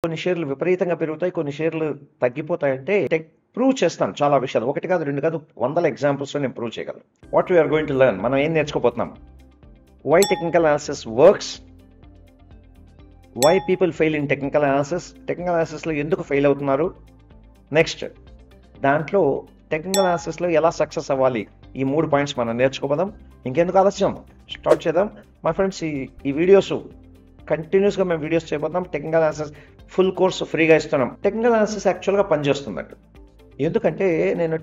కొన్ని షేర్లు విపరీతంగా పెరుగుతాయి, కొన్ని షేర్లు తగ్గిపోతాయంటే ప్రూవ్ చేస్తాను చాలా విషయాలు. ఒకటి కాదు, రెండు కాదు, వందల ఎగ్జాంపుల్స్‌లో నేను ప్రూవ్ చేయగలను. What we are going to learn, మనం ఏం నేర్చుకోబోతున్నాం? Why technical analysis works, why people fail in technical analysis, technical అనాలిసిస్‌లో ఎందుకు ఫెయిల్ అవుతున్నారు, నెక్స్ట్ దాంట్లో టెక్నికల్ అనాలిసిస్‌లో ఎలా సక్సెస్ అవ్వాలి, ఈ 3 పాయింట్స్ మనం నేర్చుకోబోదాం. ఇంకెందుకు ఆలస్యం, స్టార్ట్ చేద్దాం. మై ఫ్రెండ్స్, ఈ వీడియోస్ కంటిన్యూస్గా మేము వీడియోస్ చేయబోతున్నాం. టెక్నికల్ అనాలిసిస్ ఫుల్ కోర్సు ఫ్రీగా ఇస్తున్నాం. టెక్నికల్ అనాలిసిస్ యాక్చువల్గా పనిచేస్తుందండి. ఎందుకంటే నేను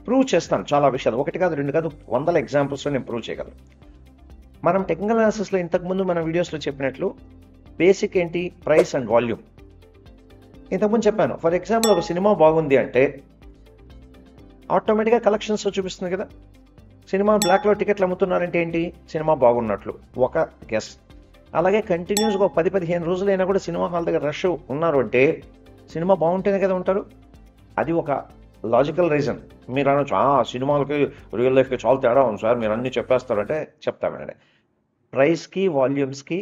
ప్రూవ్ చేస్తాను చాలా విషయాలు. ఒకటి కాదు, రెండు కాదు, వందల ఎగ్జాంపుల్స్లో నేను ప్రూవ్ చేయగలను. మనం టెక్నికల్ అనాలిసిస్లో ఇంతకుముందు మన వీడియోస్లో చెప్పినట్లు బేసిక్ ఏంటి, ప్రైస్ అండ్ వాల్యూమ్. ఇంతకుముందు చెప్పాను, ఫర్ ఎగ్జాంపుల్ ఒక సినిమా బాగుంది అంటే ఆటోమేటిక్గా కలెక్షన్స్ చూపిస్తుంది కదా. సినిమా బ్లాక్లో టికెట్లు అమ్ముతున్నారంటే ఏంటి, సినిమా బాగున్నట్లు ఒక గెస్. అలాగే కంటిన్యూస్గా 10-15 రోజులైనా కూడా సినిమా హాల్ దగ్గర రష్ ఉన్నారు అంటే సినిమా బాగుంటేనే కదా ఉంటారు. అది ఒక లాజికల్ రీజన్. మీరు అనొచ్చు, సినిమాలకి రియల్ లైఫ్కి చాలా తేడా ఉంది సార్, మీరు అన్నీ చెప్పేస్తారంటే చెప్తామండి. ప్రైస్కి వాల్యూమ్స్కి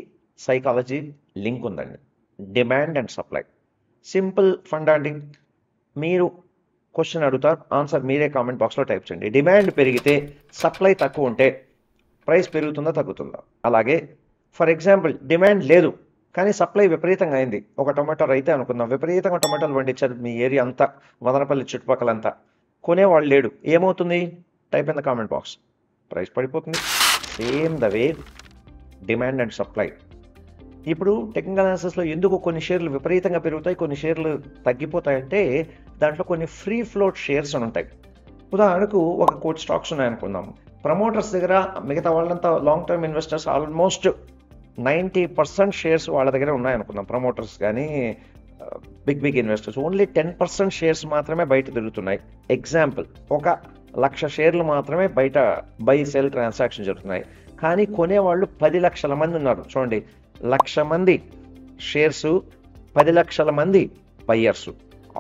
సైకాలజీ లింక్ ఉందండి. Demand and supply, simple funda అండి. మీరు క్వశ్చన్ అడుగుతారు, ఆన్సర్ మీరే కామెంట్ బాక్స్లో టైప్ చేయండి. డిమాండ్ పెరిగితే సప్లై తక్కువ ఉంటే ప్రైస్ పెరుగుతుందా తగ్గుతుందా? అలాగే ఫర్ ఎగ్జాంపుల్ డిమాండ్ లేదు కానీ సప్లై విపరీతంగా అయింది. ఒక టొమాటో రైతే అనుకుందాం, విపరీతంగా టొమాటోలు పండించారు మీ ఏరియా అంతా, మదనపల్లి చుట్టుపక్కలంతా, కొనేవాళ్ళు లేడు, ఏమవుతుంది? Type in the comment box, price పడిపోతుంది. Same the way demand and supply. ఇప్పుడు టెక్నికల్ అనాలిసిస్లో ఎందుకు కొన్ని షేర్లు విపరీతంగా పెరుగుతాయి, కొన్ని షేర్లు తగ్గిపోతాయంటే దాంట్లో కొన్ని ఫ్రీ ఫ్లోట్ షేర్స్ అని ఉంటాయి. ఉదాహరణకు ఒక కోటి స్టాక్స్ ఉన్నాయనుకుందాం. ప్రమోటర్స్ దగ్గర మిగతా వాళ్ళంతా long term investors almost 90% shares వాళ్ళ దగ్గర ఉన్నాయనుకుందాం. ప్రమోటర్స్ కానీ బిగ్ ఇన్వెస్టర్స్ ఓన్లీ 10% షేర్స్ మాత్రమే బయట తిరుగుతున్నాయి. ఎగ్జాంపుల్, 1,00,000 షేర్లు మాత్రమే బయట బై సెల్ ట్రాన్సాక్షన్ జరుగుతున్నాయి. కానీ కొనేవాళ్ళు 10 లక్షల మంది ఉన్నారు. చూడండి, 1,00,000 మంది షేర్స్, 10 లక్షల మంది బయ్యర్స్,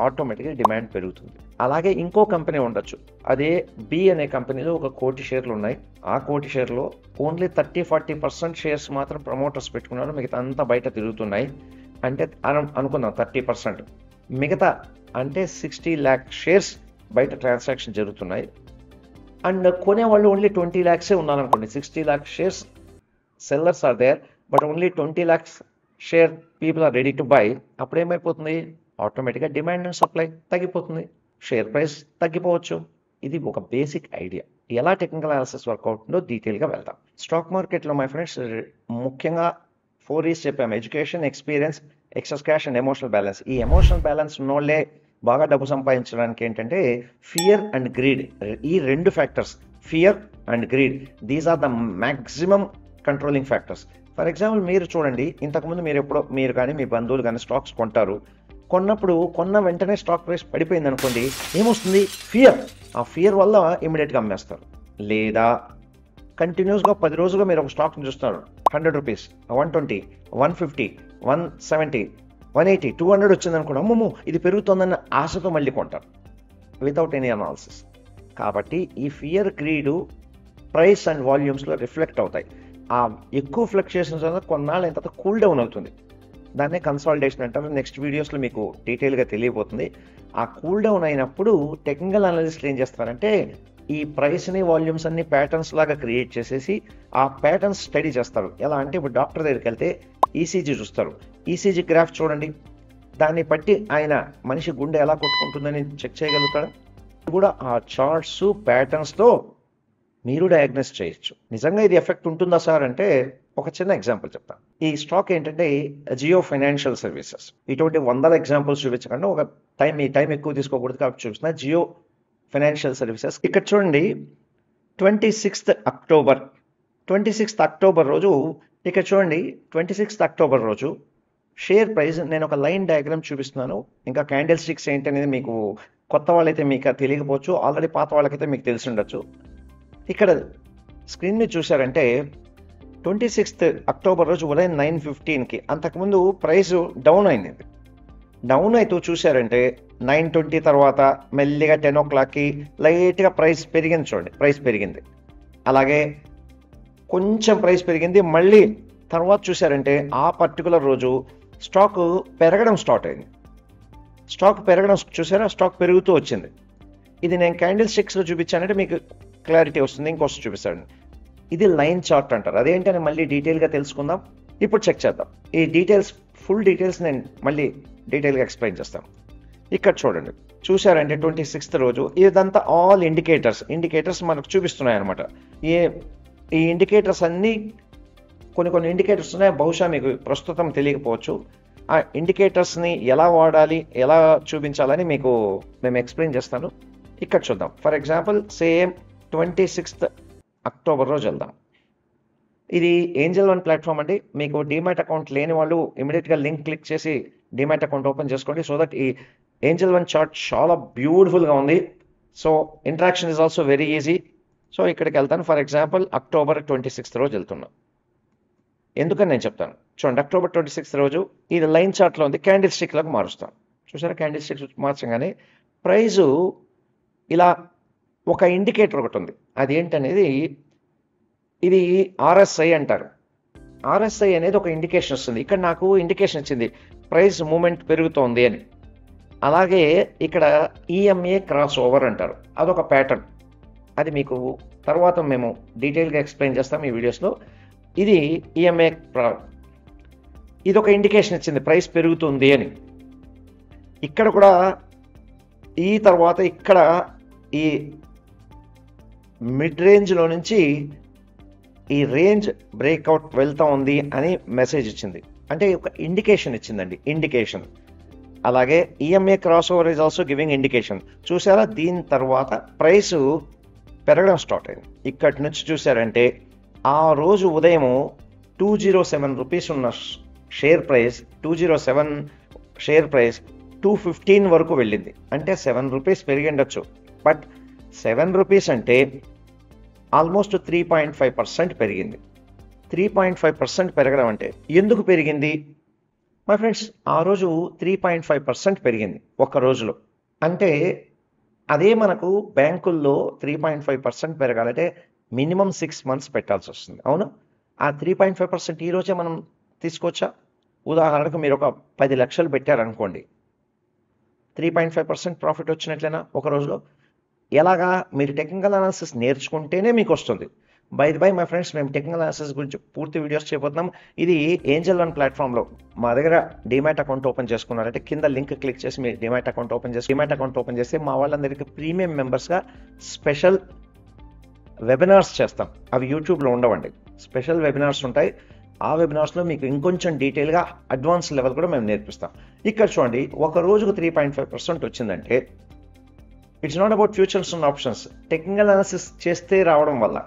ఆటోమేటిక్గా డిమాండ్ పెరుగుతుంది. అలాగే ఇంకో కంపెనీ ఉండొచ్చు, అదే బి అనే కంపెనీలో 1 కోటి షేర్లు ఉన్నాయి. ఆ కోటి షేర్లో ఓన్లీ 30-40% షేర్స్ మాత్రం ప్రమోటర్స్ పెట్టుకున్నారు, మిగతా అంతా బయట తిరుగుతున్నాయి. అంటే అనుకుందాం 30%, మిగతా అంటే 60 lakh షేర్స్ బయట ట్రాన్సాక్షన్ జరుగుతున్నాయి. అండ్ కొనేవాళ్ళు ఓన్లీ 20 lakhs ఉన్నారనుకోండి. 60 lakh shares sellers are there, but only 20 lakhs share people are ready to buy. అప్పుడు ఏమైపోతుంది, ఆటోమేటిక్గా డిమాండ్ అండ్ సప్లై తగ్గిపోతుంది, షేర్ ప్రైస్ తగ్గిపోవచ్చు. ఇది ఒక బేసిక్ ఐడియా. ఎలా టెక్నికల్ అనాలిసిస్ వర్కౌట్ ఉందో డీటెయిల్గా వెళ్దాం. స్టాక్ మార్కెట్లో మై ఫ్రెండ్స్ ముఖ్యంగా 4 E's చెప్పాము: education, experience, excess cash and emotional balance. ఈ ఎమోషనల్ బ్యాలెన్స్ ఉన్నోళ్ళే బాగా డబ్బు సంపాదించడానికి ఏంటంటే ఫియర్ అండ్ గ్రీడ్. ఈ 2 factors, fear and greed, these are the maximum controlling factors. For example మీరు చూడండి, ఇంతకుముందు మీరు కానీ మీ బంధువులు కానీ స్టాక్స్ కొంటారు. కొన్నప్పుడు కొన్న వెంటనే స్టాక్ ప్రైస్ పడిపోయింది అనుకోండి, ఏమొస్తుంది? ఫియర్. ఆ ఫియర్ వల్ల ఇమీడియట్గా అమ్మేస్తారు. లేదా కంటిన్యూస్గా 10 రోజులుగా మీరు ఒక స్టాక్ని చూస్తున్నారు, 100 రూపీస్, 120, 150, 170, 180, 200 వచ్చింది అనుకోండి, అమ్మమ్మో ఇది పెరుగుతుందన్న ఆశతో మళ్ళీ కొంటారు వితౌట్ ఎనీ అనాలిసిస్. కాబట్టి ఈ fear, greed price and వాల్యూమ్స్లో reflect అవుతాయి. ఆ ఎక్కువ ఫ్లక్చుయేషన్స్ వల్ల కొన్నాళ్ళు అయిన తర్వాత కూల్ డౌన్ అవుతుంది. దాన్నే కన్సాలిడేషన్ అంటారు. నెక్స్ట్ వీడియోస్లో మీకు డీటెయిల్గా తెలియబోతుంది. ఆ కూల్ డౌన్ అయినప్పుడు టెక్నికల్ అనాలిసిస్ట్లు ఏం చేస్తారంటే ఈ ప్రైస్ని, వాల్యూమ్స్ అన్ని ప్యాటర్న్స్ లాగా క్రియేట్ చేసేసి ఆ ప్యాటర్న్స్ స్టడీ చేస్తారు. ఎలా అంటే ఇప్పుడు డాక్టర్ దగ్గరికి వెళ్తే ఈసీజీ చూస్తారు. ఈసీజీ గ్రాఫ్ చూడండి, దాన్ని బట్టి ఆయన మనిషి గుండె ఎలా కొట్టుకుంటుందని చెక్ చేయగలుగుతాడు. కూడా ఆ చార్ట్స్, ప్యాటర్న్స్తో మీరు డయాగ్నోస్ చేయొచ్చు. నిజంగా ఇది ఎఫెక్ట్ ఉంటుందా సార్ అంటే ఒక చిన్న ఎగ్జాంపుల్ చెప్తాను. ఈ స్టాక్ ఏంటంటే జియో ఫైనాన్షియల్ సర్వీసెస్. ఇటువంటి వందల ఎగ్జాంపుల్స్ చూపించకుండా ఒక ఈ టైం ఎక్కువ తీసుకోకూడదు కాబట్టి చూపిస్తున్నా. Jio financial services. ఇక్కడ చూడండి, 26th అక్టోబర్ రోజు, ఇక్కడ చూడండి 26th అక్టోబర్ రోజు షేర్ ప్రైస్, నేను ఒక లైన్ డయాగ్రామ్ చూపిస్తున్నాను. ఇంకా క్యాండిల్ స్టిక్స్ ఏంటనేది మీకు కొత్త వాళ్ళైతే మీకు తెలియకపోవచ్చు, ఆల్రెడీ పాత వాళ్ళకైతే మీకు తెలిసి ఉండొచ్చు. ఇక్కడ స్క్రీన్ మీద చూసారంటే 26th అక్టోబర్ రోజు ఉదయం 9:15కి, అంతకుముందు ప్రైస్ డౌన్ అయింది. డౌన్ అవుతూ చూసారంటే 9:20 తర్వాత మెల్లిగా 10 o'clockకి లైట్గా ప్రైస్ పెరిగింది. చూడండి, ప్రైస్ పెరిగింది. అలాగే కొంచెం ప్రైస్ పెరిగింది. మళ్ళీ తర్వాత చూసారంటే ఆ పర్టికులర్ రోజు స్టాక్ పెరగడం స్టార్ట్ అయింది. స్టాక్ పెరగడం చూసారా, స్టాక్ పెరుగుతూ వచ్చింది. ఇది నేను క్యాండిల్ స్టిక్స్లో చూపించానంటే మీకు క్లారిటీ వస్తుంది. ఇంకోసం చూపిస్తాను. ఇది లైన్ చార్ట్ అంటారు. అదేంటని మళ్ళీ డీటెయిల్గా తెలుసుకుందాం. ఇప్పుడు చెక్ చేద్దాం. ఈ డీటెయిల్స్, ఫుల్ డీటెయిల్స్ నేను మళ్ళీ డీటెయిల్గా ఎక్స్ప్లెయిన్ చేస్తాను. ఇక్కడ చూడండి, చూసారంటే 26th రోజు ఇదంతా ఆల్ ఇండికేటర్స్ మనకు చూపిస్తున్నాయి అనమాట. ఈ ఇండికేటర్స్ అన్నీ కొన్ని ఇండికేటర్స్ ఉన్నాయి, బహుశా మీకు ప్రస్తుతం తెలియకపోవచ్చు. ఆ ఇండికేటర్స్ని ఎలా వాడాలి, ఎలా చూపించాలని మీకు మేము ఎక్స్ప్లెయిన్ చేస్తాను. ఇక్కడ చూద్దాం. For example same 26th October రోజు వెళ్దాం. ఇది ఏంజల్ వన్ ప్లాట్ఫామ్ అండి. మీకు డీమ్యాట్ అకౌంట్ లేని వాళ్ళు ఇమీడియట్గా లింక్ క్లిక్ చేసి డీమ్యాట్ అకౌంట్ ఓపెన్ చేసుకోండి. సో దట్ ఈ ఏంజల్ వన్ చార్ట్ చాలా బ్యూటిఫుల్గా ఉంది. So interaction is also very easy. So ఇక్కడికి వెళ్తాను. ఫర్ ఎగ్జాంపుల్ October 26th రోజు వెళ్తున్నాను. ఎందుకని నేను చెప్తాను. చూడండి, October 26th రోజు ఇది లైన్ చార్ట్లో ఉంది. క్యాండిల్ స్టిక్లకు మారుస్తాను. చూసారా, క్యాండిల్ స్టిక్ మార్చగానే ప్రైజు ఇలా ఒక ఇండికేటర్ ఒకటి ఉంది. అది ఏంటనేది, ఇది RSI అంటారు. RSI అనేది ఒక ఇండికేషన్ వస్తుంది. ఇక్కడ నాకు ఇండికేషన్ ఇచ్చింది ప్రైస్ మూమెంట్ పెరుగుతోంది అని. అలాగే ఇక్కడ EMA క్రాస్ ఓవర్ అంటారు. అదొక ప్యాటర్న్. అది మీకు తర్వాత మేము డీటెయిల్గా ఎక్స్ప్లెయిన్ చేస్తాం ఈ వీడియోస్లో. ఇది EMA, ఇది ఒక ఇండికేషన్ ఇచ్చింది ప్రైస్ పెరుగుతుంది అని. ఇక్కడ కూడా ఈ తర్వాత ఇక్కడ ఈ మిడ్ రేంజ్లో నుంచి ఈ రేంజ్ బ్రేక్అవుట్ వెళ్తా ఉంది అని మెసేజ్ ఇచ్చింది. అంటే ఒక ఇండికేషన్ ఇచ్చిందండి, ఇండికేషన్. అలాగే EMA cross over is also giving indication. చూసారా, దీని తర్వాత ప్రైస్ పెరగడం స్టార్ట్ అయింది. ఇక్కడి నుంచి చూసారంటే ఆ రోజు ఉదయం 207 రూపీస్ ఉన్న షేర్ ప్రైస్ 207 షేర్ ప్రైస్ 215 వరకు వెళ్ళింది. అంటే 7 రూపీస్ పెరిగిండొచ్చు. బట్ 7 రూపీస్ అంటే ఆల్మోస్ట్ 3.5% పెరిగింది. 3.5% పెరగడం అంటే ఎందుకు పెరిగింది మై ఫ్రెండ్స్? ఆ రోజు 3.5% పెరిగింది ఒక్క రోజులో. అంటే అదే మనకు బ్యాంకుల్లో 3.5% పెరగాలంటే మినిమం 6 months పెట్టాల్సి వస్తుంది. అవును, ఆ 3.5% ఈ రోజే మనం తీసుకోవచ్చా? ఉదాహరణకు మీరు ఒక 10 లక్షలు పెట్టారనుకోండి, 3.5% ప్రాఫిట్ వచ్చినట్లేనా ఒక రోజులో? ఎలాగా? మీరు టెక్నికల్ అనాలిసిస్ నేర్చుకుంటేనే మీకు వస్తుంది. బై మై ఫ్రెండ్స్, మేము టెక్నికల్ అనాలిసిస్ గురించి పూర్తి వీడియోస్ చేయబోతున్నాం. ఇది ఏంజల్ వన్ ప్లాట్ఫామ్లో మా దగ్గర డీమ్యాట్ అకౌంట్ ఓపెన్ చేసుకున్నారంటే కింద లింక్ క్లిక్ చేసి మీరు డీమ్యాట్ అకౌంట్ ఓపెన్ చేస్తే మా వాళ్ళందరికీ ప్రీమియం మెంబర్స్గా స్పెషల్ వెబినార్స్ చేస్తాం. అవి యూట్యూబ్లో ఉండవండి, స్పెషల్ వెబినార్స్ ఉంటాయి. ఆ వెబినార్స్లో మీకు ఇంకొంచెం డీటెయిల్గా అడ్వాన్స్ లెవెల్ కూడా మేము నేర్పిస్తాం. ఇక్కడ చూడండి, ఒక రోజుకు 3.5% వచ్చిందంటే it's not about futures and options. Technical analysis చేస్తే రావడం వల్ల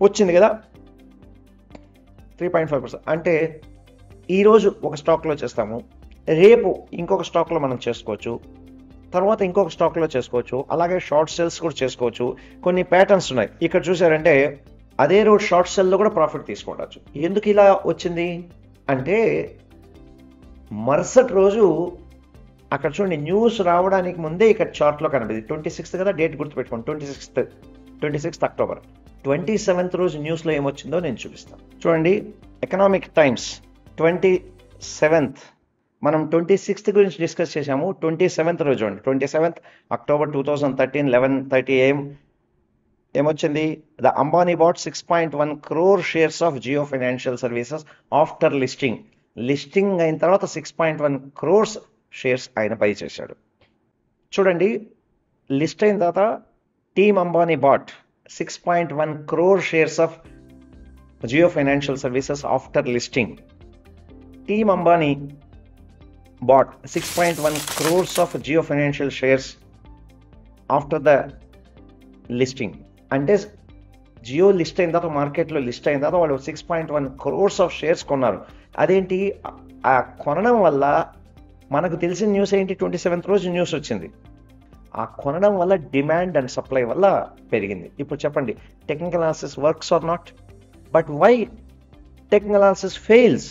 వచ్చింది కదా 3.5%. అంటే ఈరోజు ఒక స్టాక్లో చేస్తాము, రేపు ఇంకొక స్టాక్లో మనం చేసుకోవచ్చు, తర్వాత ఇంకొక స్టాక్లో చేసుకోవచ్చు. అలాగే షార్ట్ సెల్స్ కూడా చేసుకోవచ్చు. కొన్ని ప్యాటర్న్స్ ఉన్నాయి. ఇక్కడ చూసారంటే అదే రోజు షార్ట్ సెల్లో కూడా ప్రాఫిట్ తీసుకోవచ్చు. ఎందుకు ఇలా వచ్చింది అంటే మరుసటి రోజు అక్కడ చూడండి, న్యూస్ రావడానికి ముందే ఇక్కడ చార్ట్లో కనిపిస్తుంది. 26th కదా, డేట్ గుర్తుపెట్టుకోండి. 26th October. 27th రోజు న్యూస్లో ఏమొచ్చిందో నేను చూపిస్తాను. చూడండి, ఎకనామిక్ టైమ్స్ 27th, మనం 26th గురించి డిస్కస్ చేశాము. 27th రోజు చూడండి, 27th October 2013 11:30 AM ఏమొచ్చింది? The Ambani bought 6.1 crore shares of Jio financial services after listing అయిన తర్వాత 6.1 crores షేర్స్ ఆయన బై చేశాడు. చూడండి, లిస్ట్ అయిన తర్వాత team Ambani bought 6.1 crore shares of Jio financial services after listing. Team Ambani bought 6.1 crores of Jio Financial shares after the listing. అంటే Jio list అయిన తర్వాత, మార్కెట్లో లిస్ట్ అయిన తర్వాత వాళ్ళు 6.1 crores of shares కొన్నారు. అదేంటి? ఆ కొనడం వల్ల మనకు తెలిసిన న్యూస్ ఏంటి? 27th రోజు న్యూస్ వచ్చింది. ఆ కొనడం వల్ల డిమాండ్ అండ్ సప్లై వల్ల పెరిగింది. ఇప్పుడు చెప్పండి, technical analysis works or not? But why technical analysis fails?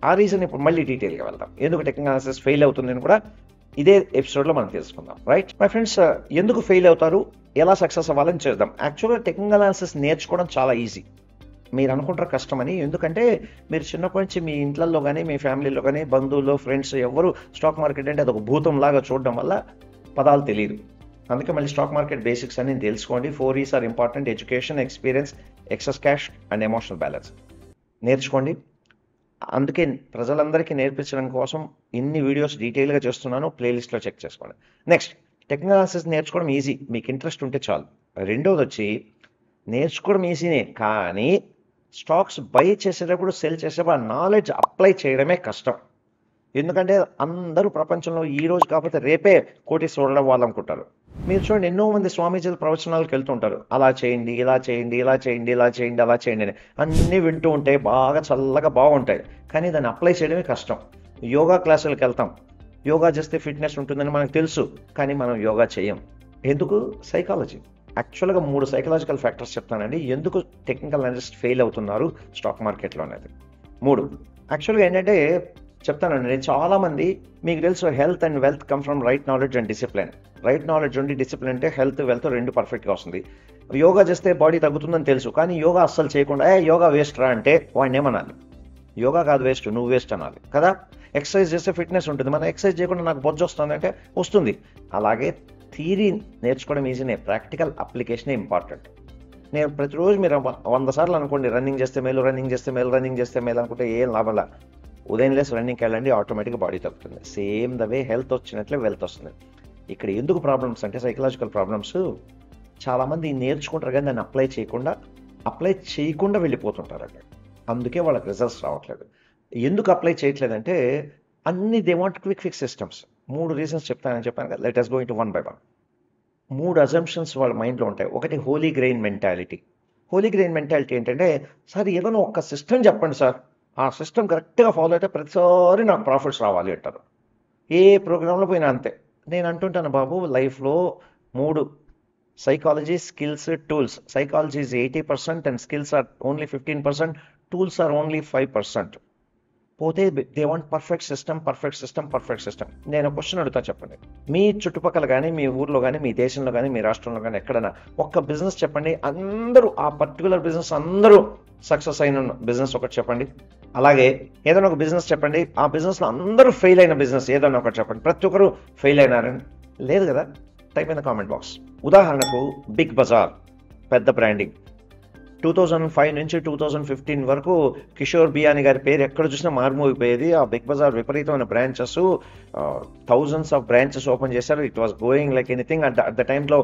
ఆ రీజన్ ఇప్పుడు మళ్ళీ డీటెయిల్గా వెళ్దాం. ఎందుకు టెక్నికల్ అనాలిసిస్ ఫెయిల్ అవుతుందని కూడా ఇదే ఎపిసోడ్లో మనం తెలుసుకుందాం. రైట్ మై ఫ్రెండ్స్, ఎందుకు ఫెయిల్ అవుతారు, ఎలా సక్సెస్ అవ్వాలని చేద్దాం. యాక్చువల్గా టెక్నికల్ అనాలిసిస్ నేర్చుకోవడం చాలా ఈజీ. మీరు అనుకుంటారు కష్టమని. ఎందుకంటే మీరు చిన్నప్పటి నుంచి మీ ఇంట్లల్లో కానీ మీ ఫ్యామిలీలో కానీ బంధువులు ఫ్రెండ్స్ ఎవరు స్టాక్ మార్కెట్ అంటే అదొక భూతంలాగా చూడడం వల్ల పదాలు తెలియదు. అందుకే మళ్ళీ స్టాక్ మార్కెట్ బేసిక్స్ అని తెలుసుకోండి. 4 E's are important: education, experience, excess cash and emotional balance. నేర్చుకోండి. అందుకే ప్రజలందరికీ నేర్పించడం కోసం ఇన్ని వీడియోస్ డీటెయిల్గా చేస్తున్నాను. ప్లేలిస్ట్లో చెక్ చేసుకోండి. నెక్స్ట్, టెక్నికల్ అనాలిసిస్ నేర్చుకోవడం ఈజీ, మీకు ఇంట్రెస్ట్ ఉంటే చాలు. రెండోది వచ్చి నేర్చుకోవడం ఈజీనే, కానీ స్టాక్స్ బై చేసేటప్పుడు సెల్ చేసేటప్పుడు ఆ నాలెడ్జ్ అప్లై చేయడమే కష్టం. ఎందుకంటే అందరూ ప్రపంచంలో ఈ రోజు కాకపోతే రేపే కోటీశ్వరులు అవ్వాలనుకుంటారు. మీరు చూడండి, ఎన్నో మంది స్వామీజీల ప్రవచనాలకు వెళ్తుంటారు. అలా చేయండి, ఇలా చేయండి, ఇలా చేయండి, ఇలా చేయండి, అలా చేయండి అని అన్నీ వింటూ ఉంటే బాగా చల్లగా బాగుంటాయి, కానీ దాన్ని అప్లై చేయడమే కష్టం. యోగా క్లాసులకు వెళ్తాం, యోగా చేస్తే ఫిట్నెస్ ఉంటుందని మనకు తెలుసు, కానీ మనం యోగా చేయం. ఎందుకు? సైకాలజీ. యాక్చువల్గా 3 సైకలాజికల్ ఫ్యాక్టర్స్ చెప్తానండి ఎందుకు టెక్నికల్ అనలిస్ట్ ఫెయిల్ అవుతున్నారు స్టాక్ మార్కెట్లో అనేది. 3 యాక్చువల్గా ఏంటంటే చెప్తానండి. నేను చాలామంది, మీకు తెలుసు, health and wealth come from right knowledge and discipline. Right knowledge ఉండి డిసిప్లిన్ అంటే హెల్త్ వెల్త్ రెండు పర్ఫెక్ట్గా వస్తుంది. యోగా చేస్తే బాడీ తగ్గుతుందని తెలుసు, కానీ యోగా అస్సలు చేయకుండా యోగా వేస్ట్ రా అంటే వాడిని ఏమనాలి? యోగా కాదు వేస్ట్, నువ్వు వేస్ట్ అనాలి కదా. ఎక్సర్సైజ్ చేస్తే ఫిట్నెస్ ఉంటుంది, మనం ఎక్సర్సైజ్ చేయకుండా నాకు బొజ్జు వస్తుంది అంటే వస్తుంది. అలాగే థియరీ నేర్చుకోవడం ఈజీనే, ప్రాక్టికల్ అప్లికేషనే ఇంపార్టెంట్. నేను ప్రతిరోజు మీరు 100 సార్లు అనుకోండి, రన్నింగ్ చేస్తే మేలు, రన్నింగ్ చేస్తే మేలు, రన్నింగ్ చేస్తే మేలు అనుకుంటే ఏం లాభంలా. ఉదయం లేసి రన్నింగ్కి వెళ్ళండి, ఆటోమేటిక్గా బాడీ తగ్గుతుంది. సేమ్ ద వే హెల్త్ వచ్చినట్లే వెల్త్ వస్తుంది. ఇక్కడ ఎందుకు ప్రాబ్లమ్స్ అంటే సైకలాజికల్ ప్రాబ్లమ్స్. చాలామంది నేర్చుకుంటారు కానీ దాన్ని అప్లై చేయకుండా వెళ్ళిపోతుంటారు అక్కడ. అందుకే వాళ్ళకి రిజల్ట్స్ రావట్లేదు. ఎందుకు అప్లై చేయట్లేదంటే అన్ని they want quick fix systems. 3 reasons చెప్తానని చెప్పాను కదా. Let us go into 1 by 1. 3 assumptions వాళ్ళ మైండ్లో ఉంటాయి. ఒకటి holy grain mentality. Holy grain mentality ఏంటంటే, సార్ ఏదైనా ఒక్క సిస్టమ్ చెప్పండి సార్, ఆ సిస్టమ్ కరెక్ట్గా ఫాలో అయితే ప్రతిసారి నాకు ప్రాఫిట్స్ రావాలి అంటారు. ఏ ప్రోగ్రాంలో పోయినా అంతే. నేను అంటుంటాను, బాబు లైఫ్లో 3: psychology, skills, tools. Psychology is 80% and skills are only 15%, tools are only 5%. పోతే దే వాంట్ పర్ఫెక్ట్ సిస్టమ్. నేను క్వశ్చన్ అడుగుతా, చెప్పండి. మీ చుట్టుపక్కల కానీ, మీ ఊర్లో కానీ, మీ దేశంలో కానీ, మీ రాష్ట్రంలో కానీ ఎక్కడైనా ఒక్క బిజినెస్ చెప్పండి, అందరూ ఆ పర్టికులర్ బిజినెస్ అందరూ సక్సెస్ అయిన బిజినెస్ ఒకటి చెప్పండి. అలాగే ఏదైనా ఒక బిజినెస్ చెప్పండి, ఆ బిజినెస్లో అందరూ ఫెయిల్ అయిన బిజినెస్ ఏదైనా ఒకటి చెప్పండి. ప్రతి ఒక్కరు ఫెయిల్ అయినారని లేదు కదా. Type in the comment box. ఉదాహరణకు బిగ్ బజార్, పెద్ద బ్రాండింగ్. 2005 నుంచి 2015 వరకు కిషోర్ బియానీ గారి పేరు ఎక్కడ చూసినా మారుమోగిపోయేది. ఆ బిగ్ బజార్ విపరీతమైన branches, thousands of branches open చేశారు. It was going like anything. At the టైంలో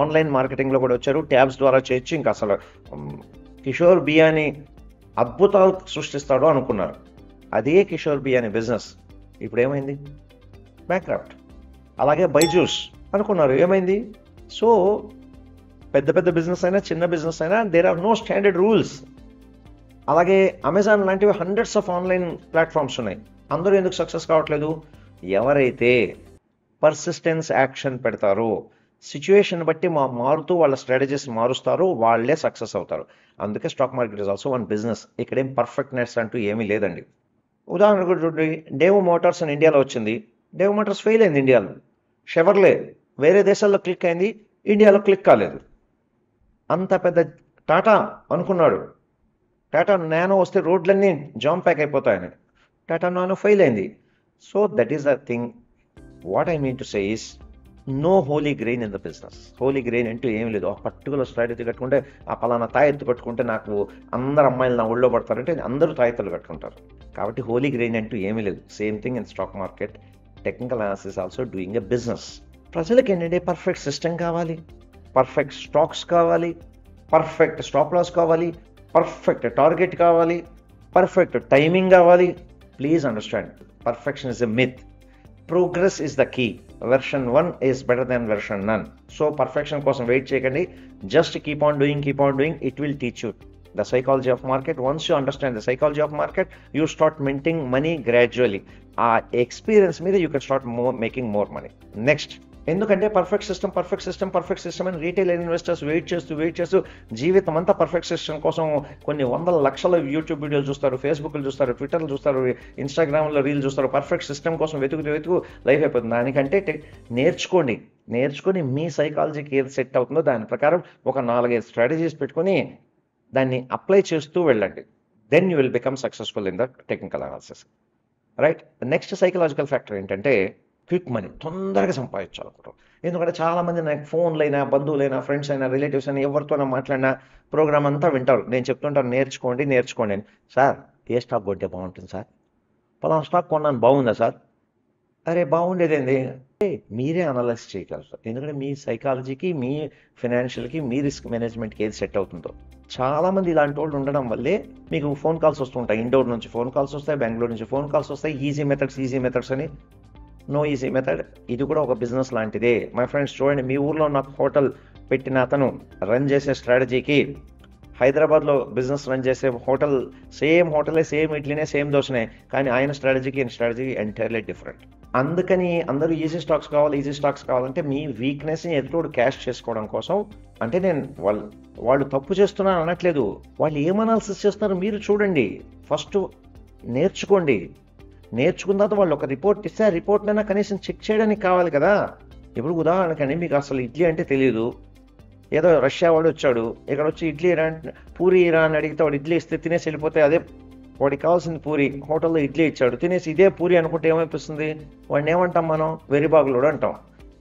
ఆన్లైన్ మార్కెటింగ్లో కూడా వచ్చారు, ట్యాబ్స్ ద్వారా చేయొచ్చు. ఇంకా అసలు కిషోర్ బియానీ అద్భుతాలు సృష్టిస్తాడు అనుకున్నారు. అదే కిషోర్ బియానీ బిజినెస్ ఇప్పుడు ఏమైంది? బ్యాంక్రప్ట్. అలాగే బైజూస్ అనుకున్నారు, ఏమైంది? సో పెద్ద బిజినెస్ అయినా చిన్న బిజినెస్ అయినా there are no standard rules. అలాగే అమెజాన్ లాంటివి హండ్రెడ్స్ ఆఫ్ ఆన్లైన్ ప్లాట్ఫామ్స్ ఉన్నాయి. అందరూ ఎందుకు సక్సెస్ కావట్లేదు? ఎవరైతే పర్సిస్టెన్స్ యాక్షన్ పెడతారో, సిచ్యువేషన్ బట్టి మారుతూ వాళ్ళ స్ట్రాటజీస్ మారుస్తారో వాళ్ళే సక్సెస్ అవుతారు. అందుకే stock market is also one business. ఇక్కడేం పర్ఫెక్ట్నెస్ అంటూ ఏమీ లేదండి. ఉదాహరణకు చూడండి, డేవో మోటార్స్ అని ఇండియాలో వచ్చింది. డేవో మోటార్స్ ఫెయిల్ అయింది ఇండియాలో. షెవర్లే వేరే దేశాల్లో క్లిక్ అయింది, ఇండియాలో క్లిక్ కాలేదు. అంత పెద్ద టాటా అనుకున్నాడు, టాటా నానో వస్తే రోడ్లన్నీ జామ్ ప్యాక్ అయిపోతాయని. టాటా నానో ఫెయిల్ అయింది. So that is the thing. What I mean to say is no holy grain in the business. Holy grain అంటూ ఏం లేదు. ఆ పర్టికులర్ స్ట్రాటజీ కట్టుకుంటే, ఆ పలానా తాయెత్తు కట్టుకుంటే నాకు అందరు అమ్మాయిలు నా ఒళ్ళో పడతారంటే అందరూ తాయెత్తులు కట్టుకుంటారు. కాబట్టి హోలీ గ్రెయిన్ అంటూ ఏమీ లేదు. Same thing in stock market. Technical analysis also doing a business. ప్రజలకు ఏంటంటే పర్ఫెక్ట్ సిస్టమ్ కావాలి, పర్ఫెక్ట్ స్టాక్స్ కావాలి, పర్ఫెక్ట్ స్టాప్ లాస్ కావాలి, పర్ఫెక్ట్ టార్గెట్ కావాలి, పర్ఫెక్ట్ టైమింగ్ కావాలి. Please understand, perfection is a myth. Progress is the key. Version 1 is better than version none. So perfection కోసం wait చేయకండి. Just keep on doing. It will teach you the psychology of market. Once you understand the psychology of market, you start minting money gradually. Experience మీద you can start making more money. Next, ఎందుకంటే perfect system అని retail investors wait చేస్తూ జీవితం అంతా perfect system కోసం కొన్ని వందల లక్షల యూట్యూబ్ వీడియోలు చూస్తారు, ఫేస్బుక్లు చూస్తారు, ట్విట్టర్లు చూస్తారు, ఇన్స్టాగ్రామ్లో రీల్ చూస్తారు. పర్ఫెక్ట్ సిస్టమ్ కోసం వెతుకు లైఫ్ అయిపోతుంది. దానికంటే నేర్చుకొని మీ సైకాలజీకి ఏది సెట్ అవుతుందో దాని ప్రకారం ఒక 4-5 స్ట్రాటజీస్ పెట్టుకొని దాన్ని అప్లై చేస్తూ వెళ్ళండి. Then you will become successful in the technical analysis. Right. Next psychological factor ఏంటంటే క్విక్ మనీ, తొందరగా సంపాదించాలనుకుంటాం. ఎందుకంటే చాలామంది నాకు ఫోన్లైనా, బంధువులైనా, ఫ్రెండ్స్ అయినా, రిలేటివ్స్ అయినా ఎవరితోనైనా మాట్లాడినా ప్రోగ్రామ్ అంతా వింటారు. నేను చెప్తుంటాను నేర్చుకోండి నేర్చుకోండి అని. సార్ ఏ స్టాక్ కొంటే బాగుంటుంది సార్, పలానా స్టాక్ కొన్నాను బాగుందా సార్, అరే బాగుండేదేంది. మీరే అనలైజ్ చేయగలరు. ఎందుకంటే మీ సైకాలజీకి, మీ ఫైనాన్షియల్కి, మీ రిస్క్ మేనేజ్మెంట్కి ఏది సెట్ అవుతుందో. చాలామంది ఇలాంటి వాళ్ళు ఉండడం వల్లే మీకు ఫోన్ కాల్స్ వస్తుంటాయి. ఇండోర్ నుంచి ఫోన్ కాల్స్ వస్తాయి, బెంగళూరు నుంచి ఫోన్ కాల్స్ వస్తాయి. ఈజీ మెథడ్స్ అని. No easy method. ఇది కూడా ఒక బిజినెస్ లాంటిదే మై ఫ్రెండ్స్. చూడండి, మీ ఊర్లో నాకు హోటల్ పెట్టిన అతను రన్ చేసే స్ట్రాటజీకి, హైదరాబాద్లో బిజినెస్ రన్ చేసే హోటల్, సేమ్ హోటలే, సేమ్ ఇడ్లీనే, సేమ్ దోశనే, కానీ ఆయన స్ట్రాటజీకి ఎంటైర్లీ డిఫరెంట్. అందుకని అందరూ ఈజీ స్టాక్స్ కావాలంటే మీ వీక్నెస్ని ఎదుటోడు క్యాష్ చేసుకోవడం కోసం. అంటే నేను వాళ్ళు తప్పు చేస్తున్నాను అనట్లేదు. వాళ్ళు ఏం అనాలిసిస్ చేస్తున్నారో మీరు చూడండి. ఫస్ట్ నేర్చుకోండి. నేర్చుకున్న తర్వాత వాళ్ళు ఒక రిపోర్ట్ ఇస్తే ఆ రిపోర్ట్నైనా కనీసం చెక్ చేయడానికి కావాలి కదా. ఇప్పుడు ఉదాహరణకని మీకు అసలు ఇడ్లీ అంటే తెలియదు, ఏదో రష్యా వాడు వచ్చాడు, ఇక్కడ వచ్చి ఇడ్లీ పూరి అని అడిగితే వాడు ఇడ్లీ ఇస్తే తినేసి వెళ్ళిపోతే, అదే వాడికి కావాల్సింది పూరి, హోటల్లో ఇడ్లీ ఇచ్చాడు, తినేసి ఇదే పూరి అనుకుంటే ఏమైపిస్తుంది? వాడిని ఏమంటాం మనం? వెరిబాగులోడు అంటాం.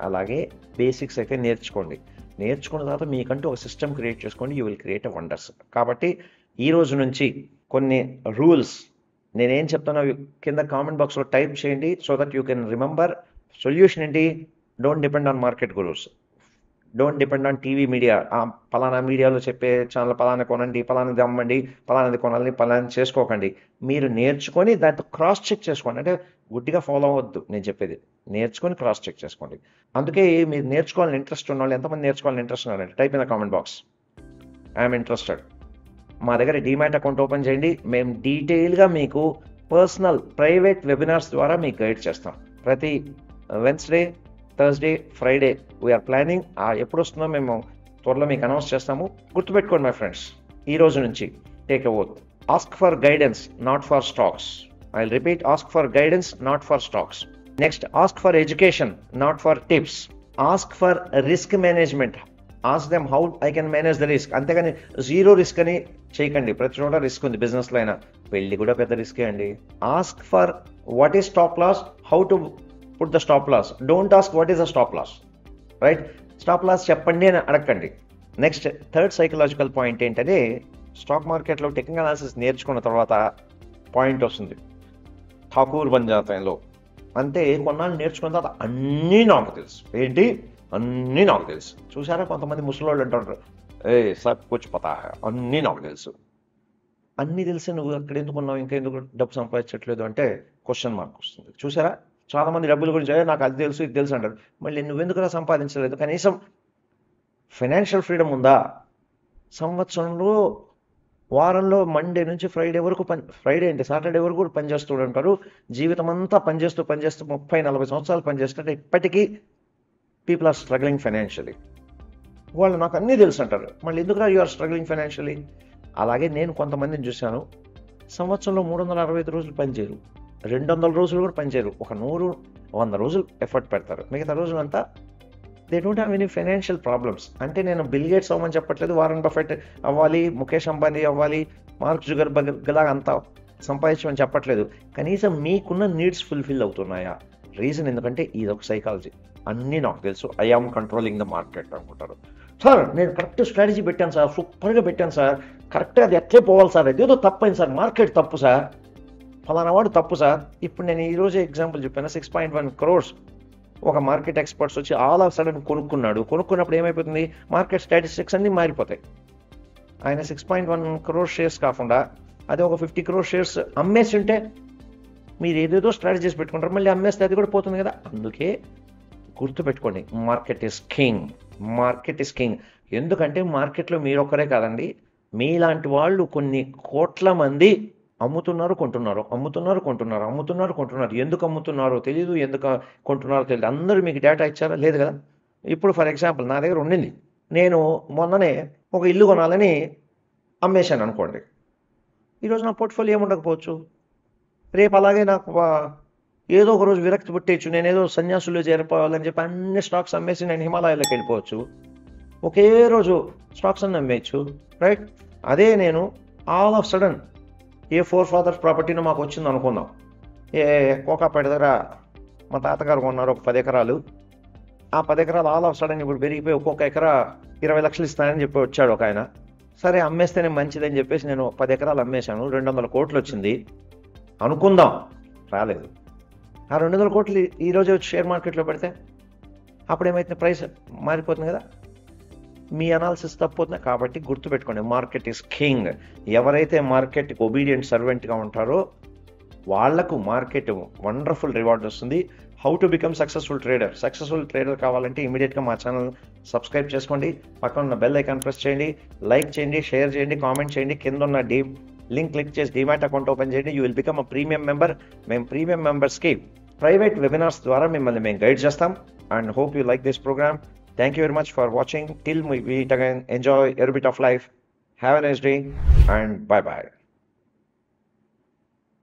అలాగే బేసిక్స్ అయితే నేర్చుకోండి. నేర్చుకున్న తర్వాత మీకంటూ ఒక సిస్టమ్ క్రియేట్ చేసుకోండి. You will create a wonders. కాబట్టి ఈ రోజు నుంచి కొన్ని రూల్స్ నేనేం చెప్తానో కింద కామెంట్ బాక్స్లో టైప్ చేయండి, so that you can remember. Solution ఏంటి? Don't depend on market gurus, don't depend on TV media. పలానా మీడియాలో చెప్పే ఛానల్ పలానా కొనండి, పలానాది అమ్మండి, పలానాది కొనాలని, పలానా చేసుకోకండి. మీరు నేర్చుకొని దాంతో క్రాస్ చెక్ చేసుకోండి. అంటే గుడ్డిగా ఫాలో అవ్వద్దు నేను చెప్పేది. నేర్చుకొని క్రాస్ చెక్ చేసుకోండి. అందుకే మీరు నేర్చుకోవాలని ఇంట్రెస్ట్ ఉన్న వాళ్ళు, ఎంతమంది నేర్చుకోవాలని ఇంట్రెస్ట్ ఉన్నారంటే type in the comment box, I'm interested. మా దగ్గర డీమ్యాట్ అకౌంట్ ఓపెన్ చేయండి. మేము డీటెయిల్గా మీకు పర్సనల్ ప్రైవేట్ వెబినార్స్ ద్వారా మీకు గైడ్ చేస్తాం. ప్రతి Wednesday, Thursday, Friday we are planning. ఎప్పుడు వస్తుందో మేము త్వరలో మీకు అనౌన్స్ చేస్తాము. గుర్తుపెట్టుకోండి మై ఫ్రెండ్స్, ఈ రోజు నుంచి take a oath. Ask for guidance, not for stocks. I will repeat, ask for guidance, not for stocks. Next, ask for education, not for tips. Ask for risk management. Ask them how I can manage the risk. అంతేగాని zero risk అని చేయకండి. ప్రతి చోట risk ఉంది. బిజినెస్లో అయినా, పెళ్లి కూడా పెద్ద రిస్కే అండి. Ask for what is stop loss, how to put the stop loss. Don't ask what is the stop loss. Right? Stop loss చెప్పండి అని అడగండి. నెక్స్ట్, థర్డ్ సైకలాజికల్ పాయింట్ ఏంటంటే, స్టాక్ మార్కెట్లో టెక్నికల్ అనాలిసిస్ నేర్చుకున్న తర్వాత పాయింట్ వస్తుంది, ఠాకూర్ బన్ జాతాలో. అంటే కొన్నాళ్ళు నేర్చుకున్న తర్వాత అన్నీ నాకు తెలుసు. ఏంటి? అన్నీ నాకు తెలుసు. చూసారా, కొంతమంది ముసలోళ్ళు అంటారు, ఏ సబ్ కుచ్ పతా హై, అన్నీ నాకు తెలుసు. అన్నీ తెలిసి నువ్వు అక్కడ ఎందుకున్నావు, ఇంకా ఎందుకు డబ్బు సంపాదించట్లేదు అంటే క్వశ్చన్ మార్క్ వస్తుంది. చూసారా, చాలామంది డబ్బుల గురించి నాకు అది తెలుసు ఇది తెలుసు అంటారు. మళ్ళీ నువ్వెందుకులా సంపాదించలేదు? కనీసం ఫైనాన్షియల్ ఫ్రీడమ్ ఉందా? సంవత్సరంలో వారంలో మండే నుంచి ఫ్రైడే వరకు ఫ్రైడే అంటే సాటర్డే వరకు కూడా పనిచేస్తూ ఉంటారు. జీవితం అంతా పనిచేస్తూ 30-40 సంవత్సరాలు పనిచేస్తుంటే ఇప్పటికీ పీపుల్ ఆర్ స్ట్రగ్లింగ్ ఫైనాన్షియలీ. వాళ్ళు నాకు అన్నీ తెలుసు అంటారు. మళ్ళీ ఎందుకురా యు ఆర్ స్ట్రగ్లింగ్ ఫైనాన్షియలీ? అలాగే నేను కొంతమందిని చూశాను, సంవత్సరంలో 365 రోజులు పనిచేయరు, 200 రోజులు కూడా పనిచేయరు. ఒక 100 రోజులు ఎఫర్ట్ పెడతారు. మిగతా రోజులంతా they don't have any financial problems. అంటే నేను బిల్ గేట్స్ అవ్వమని చెప్పట్లేదు, వారన్ బఫెట్ అవ్వాలి, ముఖేష్ అంబానీ అవ్వాలి, మార్క్ జుకర్బర్గ్ అంతా సంపాదించమని చెప్పట్లేదు. కనీసం మీకున్న నీడ్స్ ఫుల్ఫిల్ అవుతున్నాయా? రీజన్ ఎందుకంటే ఇది ఒక సైకాలజీ. అన్నీ నాకు తెలుసు, I am controlling the market అనుకుంటారు. సార్ నేను కరెక్ట్ స్ట్రాటజీ పెట్టాను సార్, సూపర్గా పెట్టాను సార్, కరెక్ట్గా అది ఎట్లే పోవాలి సార్, అదేదో తప్పైంది సార్, మార్కెట్ తప్పు సార్, ఫలానా వాడు తప్పు సార్. ఇప్పుడు నేను ఈరోజే ఎగ్జాంపుల్ చెప్పాను, 6.1 crores ఒక మార్కెట్ ఎక్స్పర్ట్స్ వచ్చి ఆల్ ఆఫ్ సడన్ కొనుక్కున్నప్పుడు ఏమైపోతుంది? మార్కెట్ స్టాటిస్టిక్స్ అన్నీ మారిపోతాయి. ఆయన 6.1 crores షేర్స్ కాకుండా అదే ఒక 50 crores షేర్స్ అమ్మేసి ఉంటే, మీరు ఏదేదో స్ట్రాటజీస్ పెట్టుకుంటారు, మళ్ళీ అమ్మేస్తే అది కూడా పోతుంది కదా. అందుకే గుర్తుపెట్టుకోండి, market is king. Market is king. ఎందుకంటే మార్కెట్లో మీరు ఒక్కరే కాదండి, మీలాంటి వాళ్ళు కొన్ని కోట్ల మంది అమ్ముతున్నారు కొంటున్నారు. ఎందుకు అమ్ముతున్నారో తెలియదు, ఎందుకు కొంటున్నారో తెలియదు. అందరూ మీకు డేటా ఇచ్చారా? లేదు కదా. ఇప్పుడు ఫర్ ఎగ్జాంపుల్ నా దగ్గర ఉండింది, నేను మొన్ననే ఒక ఇల్లు కొనాలని అమ్మేశాను అనుకోండి. ఈరోజు నా పోర్ట్ఫోలియో ఏముండకపోవచ్చు. రేపు అలాగే నాకు ఏదో ఒక రోజు విరక్తి పుట్టేయచ్చు, నేను ఏదో సన్యాసుల్లో చేరిపోవాలని చెప్పి అన్ని స్టాక్స్ అమ్మేసి నేను హిమాలయాలకు వెళ్ళిపోవచ్చు. ఒకే రోజు స్టాక్స్ అన్ని అమ్మేయచ్చు. రైట్? అదే నేను all of sudden a forefathers ప్రాపర్టీనో మాకు వచ్చింది అనుకుందాం. కోకాపేట దగ్గర మా తాతగారు కొన్నారు ఒక 10 ఎకరాలు. ఆ 10 ఎకరాలు ఆల్ ఆఫ్ సడన్ ఇప్పుడు పెరిగిపోయి ఒక్కొక్క ఎకరా 20 లక్షలు ఇస్తానని చెప్పి వచ్చాడు ఒక ఆయన. సరే అమ్మేస్తేనే మంచిదని చెప్పేసి నేను 10 ఎకరాలు అమ్మేశాను, 200 కోట్లు వచ్చింది అనుకుందాం, రాలేదు. ఆ 200 కోట్లు ఈరోజు వచ్చి షేర్ మార్కెట్లో పెడితే అప్పుడేమైతే ప్రైస్ మారిపోతుంది కదా. మీ అనాలిసిస్ తప్పుతుంది. కాబట్టి గుర్తుపెట్టుకోండి, మార్కెట్ ఈస్ కింగ్. ఎవరైతే మార్కెట్కి ఒబీడియంట్ సర్వెంట్గా ఉంటారో వాళ్లకు మార్కెట్ వండర్ఫుల్ రివార్డ్ వస్తుంది. How to become successful trader కావాలంటే ఇమీడియట్గా మా ఛానల్ సబ్స్క్రైబ్ చేసుకోండి, పక్కన ఉన్న బెల్ ఐకాన్ ప్రెస్ చేయండి, లైక్ చేయండి, షేర్ చేయండి, కామెంట్ చేయండి, కింద ఉన్న లింక్ క్లిక్ చేసి డిమాట్ అకౌంట్ ఓపెన్ చేయండి. You will become a premium member. మేము ప్రీమియం మెంబర్స్కి ప్రైవేట్ వెబినార్స్ ద్వారా మిమ్మల్ని మేము గైడ్ చేస్తాం. And hope you like this program. Thank you very much for watching. Till we meet again, enjoy every bit of life. Have a nice day and bye-bye.